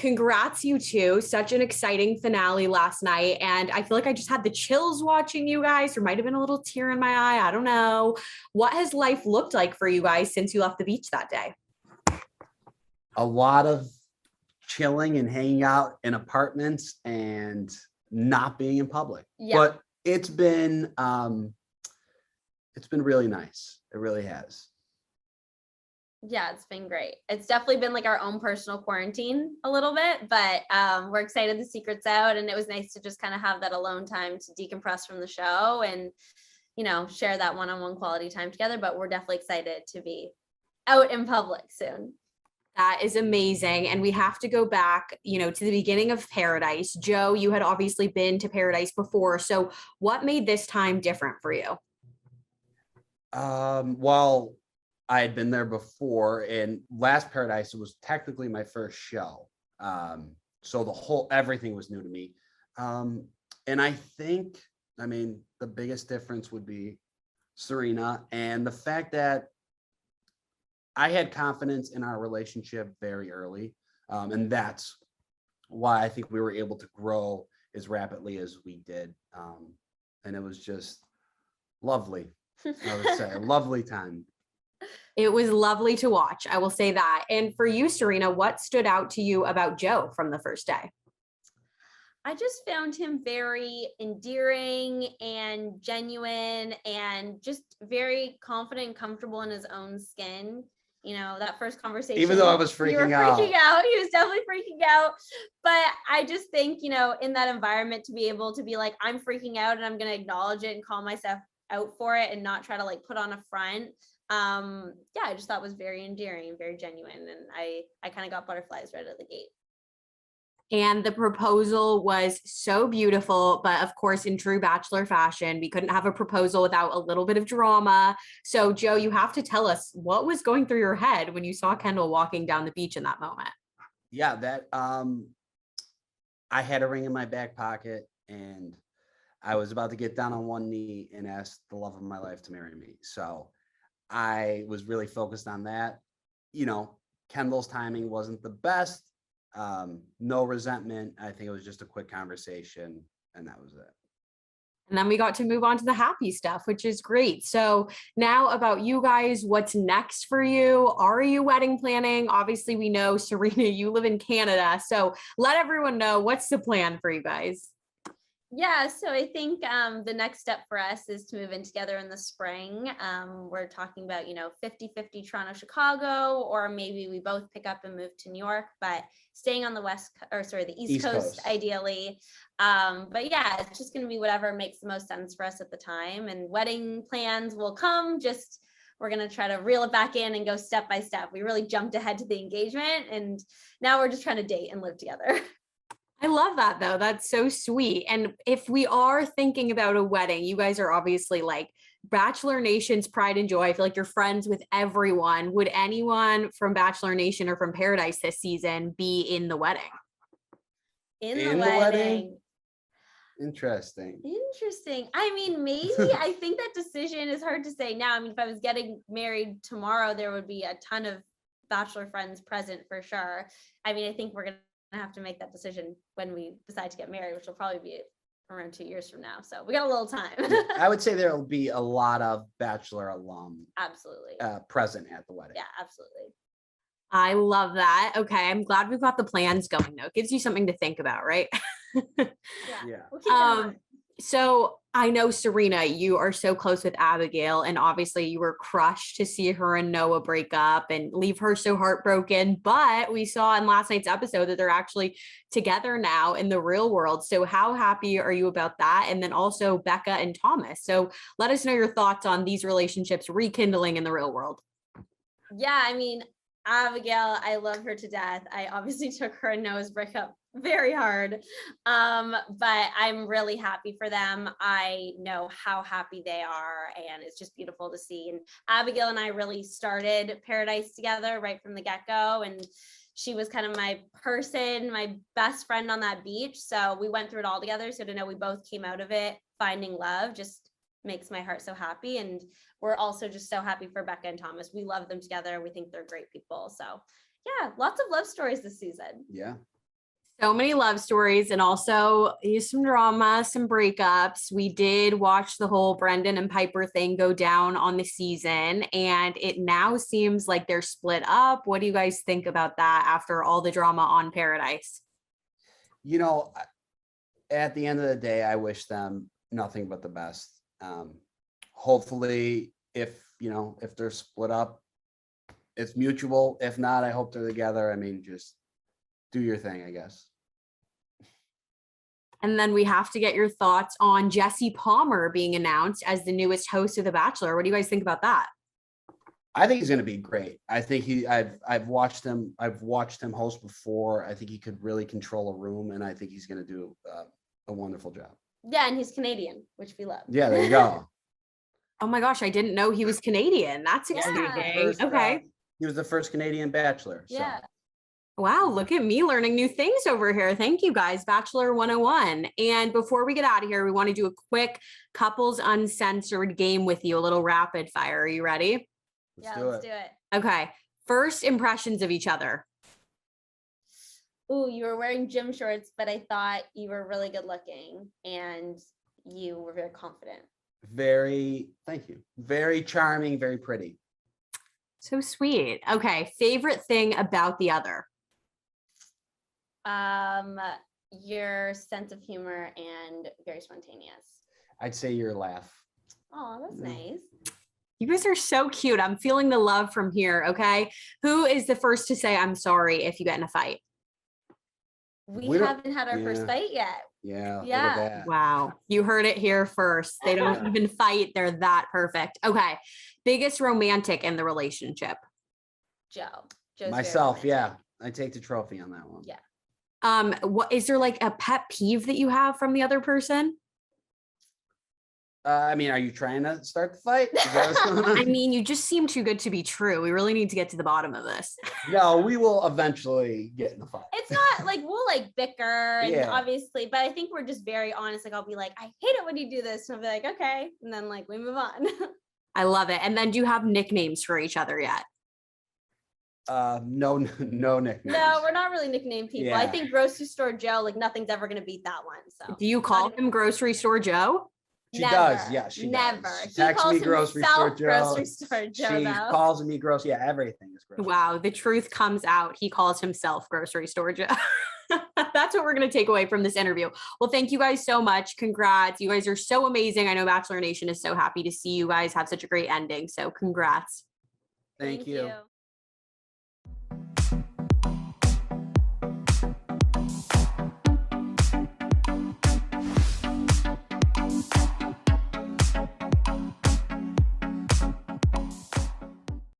congrats you two. Such an exciting finale last night. And I feel like I just had the chills watching you guys. There might have been a little tear in my eye. I don't know. What has life looked like for you guys since you left the beach that day? A lot of chilling and hanging out in apartments and not being in public. Yeah. But it's been really nice. It really has. Yeah, it's been great. It's definitely been like our own personal quarantine a little bit, but we're excited the secret's out, and it was nice to just kind of have that alone time to decompress from the show and, you know, share that one-on-one quality time together. But we're definitely excited to be out in public soon. That is amazing. And we have to go back, you know, to the beginning of Paradise. Joe, you had obviously been to Paradise before. So what made this time different for you? Well, I had been there before, and last Paradise, it was technically my first show. So everything was new to me. And I think, the biggest difference would be Serena and the fact that I had confidence in our relationship very early. And that's why I think we were able to grow as rapidly as we did. And it was just lovely. I would say a lovely time. It was lovely to watch. I will say that. And for you, Serena, what stood out to you about Joe from the first day? I just found him very endearing and genuine and just very confident and comfortable in his own skin. You know, that first conversation. Even though I was freaking out. He was definitely freaking out. But I just think, you know, in that environment, to be able to be like, I'm freaking out and I'm going to acknowledge it and call myself out for it and not try to like put on a front. I just thought it was very endearing and very genuine. And I kind of got butterflies right at the gate. And the proposal was so beautiful, but of course, in true Bachelor fashion, we couldn't have a proposal without a little bit of drama. So Joe, you have to tell us what was going through your head when you saw Kendall walking down the beach in that moment. Yeah, I had a ring in my back pocket and I was about to get down on one knee and ask the love of my life to marry me. So I was really focused on that. You know, Kendall's timing wasn't the best. No resentment. I think it was just a quick conversation and that was it. And then we got to move on to the happy stuff, which is great. So now about you guys, what's next for you? Are you wedding planning? Obviously, we know, Serena, you live in Canada. So let everyone know, what's the plan for you guys? Yeah, so I think the next step for us is to move in together in the spring. We're talking about, 50-50 Toronto, Chicago, or maybe we both pick up and move to New York, but staying on the the East Coast, ideally. But yeah, it's just going to be whatever makes the most sense for us at the time. And wedding plans will come, we're going to try to reel it back in and go step by step. We really jumped ahead to the engagement and now we're just trying to date and live together. I love that though. That's so sweet. And if we are thinking about a wedding, you guys are obviously like Bachelor Nation's pride and joy. I feel like you're friends with everyone. Would anyone from Bachelor Nation or from Paradise this season be in the wedding? In the wedding. Interesting. I mean, maybe. I think that decision is hard to say now. I mean, if I was getting married tomorrow, there would be a ton of Bachelor friends present for sure. I mean, I think we're going to have to make that decision when we decide to get married, which will probably be around 2 years from now. So we got a little time. I would say there will be a lot of Bachelor alum absolutely present at the wedding. Yeah, absolutely. I love that. Okay. I'm glad we've got the plans going though. It gives you something to think about, right? Yeah. We'll keep that in mind. So I know, Serena, you are so close with Amabile, and obviously you were crushed to see her and Noah break up and leave her so heartbroken. But we saw in last night's episode that they're actually together now in the real world. So how happy are you about that? And then also Becca and Thomas. So let us know your thoughts on these relationships rekindling in the real world. Yeah, I mean, Abigail, I love her to death. I obviously took her and Noah's breakup very hard. But I'm really happy for them. I know how happy they are, and it's just beautiful to see. And Abigail and I really started Paradise together right from the get-go, and she was kind of my person, my best friend on that beach. So we went through it all together. So to know we both came out of it finding love just makes my heart so happy. And we're also just so happy for Becca and Thomas. We love them together. We think they're great people. So yeah, lots of love stories this season. Yeah. So many love stories and also some drama, some breakups. We did watch the whole Brendan and Piper thing go down on the season, and it now seems like they're split up. What do you guys think about that after all the drama on Paradise? You know, at the end of the day, I wish them nothing but the best. Hopefully, if they're split up, it's mutual. If not, I hope they're together. I mean, just do your thing, I guess. And then we have to get your thoughts on Jesse Palmer being announced as the newest host of The Bachelor. What do you guys think about that? I think he's going to be great. I think I've watched him host before. I think he could really control a room, and I think he's going to do a wonderful job. Yeah, and he's Canadian, which we love. Yeah, there you go. Oh my gosh, I didn't know he was Canadian. That's exciting. Okay. He was the first Canadian Bachelor. So. Yeah. Wow, look at me learning new things over here. Thank you guys, Bachelor 101. And before we get out of here, we want to do a quick couples uncensored game with you, a little rapid fire. Are you ready? Let's do it. Okay. First impressions of each other. Ooh, you were wearing gym shorts, but I thought you were really good looking and you were very confident. Thank you. Very charming, very pretty. So sweet. Okay. Favorite thing about the other. Your sense of humor and very spontaneous. I'd say your laugh. Oh, that's nice. You guys are so cute. I'm feeling the love from here. Okay. Who is the first to say I'm sorry if you get in a fight? We haven't had our first fight yet. Yeah. Yeah. Wow. You heard it here first. They don't even fight. They're that perfect. Okay. Biggest romantic in the relationship. Joe's myself. Yeah. I take the trophy on that one. Yeah. What is there like a pet peeve that you have from the other person? I mean, are you trying to start the fight? Is that what's going on? I mean, you just seem too good to be true. We really need to get to the bottom of this. No, we will eventually get in the fight. It's not like we'll like bicker and obviously, but I think we're just very honest. Like I'll be like, I hate it when you do this. And I'll be like, okay. And then like we move on. I love it. And then do you have nicknames for each other yet? No nicknames. No, we're not really nickname people. Yeah. I think Grocery Store Joe, like nothing's ever gonna beat that one. So do you call him Grocery Store Joe? She does. Yeah, she never. Does. She texts me Grocery Store Joe. Grocery Store Joe. She calls me grocery. Yeah, everything is grocery. Wow, the truth comes out. He calls himself Grocery Store Joe. That's what we're going to take away from this interview. Well, thank you guys so much. Congrats. You guys are so amazing. I know Bachelor Nation is so happy to see you guys have such a great ending. So congrats. Thank you.